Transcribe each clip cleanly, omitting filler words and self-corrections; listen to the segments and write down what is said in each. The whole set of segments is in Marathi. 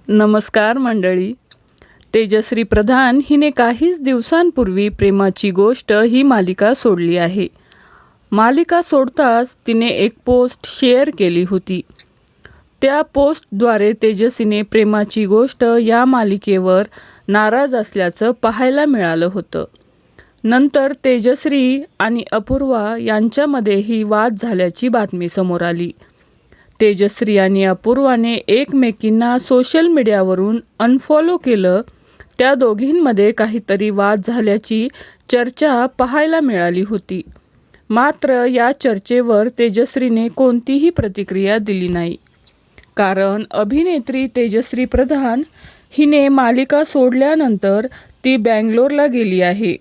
नमस्कार मंडळी. तेजश्री प्रधान हिने काहीच दिवसांपूर्वी प्रेमाची गोष्ट ही मालिका सोडली आहे. मालिका सोडताच तिने एक पोस्ट शेअर केली होती. त्या पोस्टद्वारे तेजसीने प्रेमाची गोष्ट या मालिकेवर नाराज असल्याचं पाहायला मिळालं होतं. नंतर तेजश्री आणि अपूर्वा यांच्यामध्येही वाद झाल्याची बातमी समोर आली. तेजश्री आणि अपूर्वाने एकमेकींना सोशल मीडियावरून अनफॉलो केलं. त्या दोघींमध्ये काहीतरी वाद झाल्याची चर्चा पाहायला मिळाली होती. मात्र या चर्चेवर तेजश्रीने कोणतीही प्रतिक्रिया दिली नाही. कारण अभिनेत्री तेजश्री प्रधान हिने मालिका सोडल्यानंतर ती बँगलोरला गेली आहे.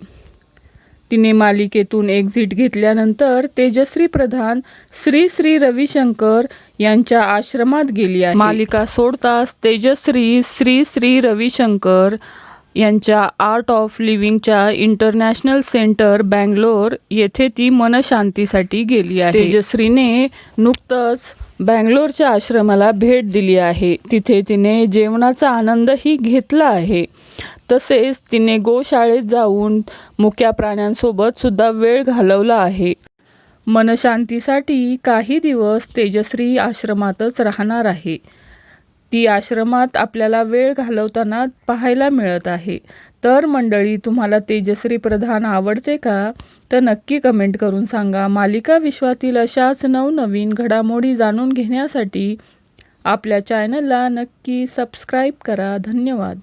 तिने मालिकेतून एक्झिट घेतल्यानंतर तेजश्री प्रधान श्री श्री रविशंकर यांच्या आश्रमात गेली आहे. मालिका सोडताच तेजश्री श्री श्री रविशंकर यांच्या आर्ट ऑफ लिव्हिंगच्या इंटरनॅशनल सेंटर बँगलोर येथे ती मनशांतीसाठी गेली आहे. तेजश्रीने नुकतंच बँगलोरच्या आश्रमाला भेट दिली आहे. तिथे तिने जेवणाचा आनंदही घेतला आहे. तसेच तिने गोशाळेत जाऊन मुक्या प्राण्यांसोबत सुद्धा वेळ घालवला आहे. मनशांतीसाठी काही दिवस तेजश्री आश्रमातच राहणार आहे. ती आश्रमात आपल्याला वेळ घालवताना पाहायला मिळत आहे. तर मंडळी, तुम्हाला तेजश्री प्रधान आवडते का? तर नक्की कमेंट करून सांगा. मालिका विश्वातील अशाच नवनवीन घडामोडी जाणून घेण्यासाठी आपल्या चॅनलला नक्की सबस्क्राईब करा. धन्यवाद.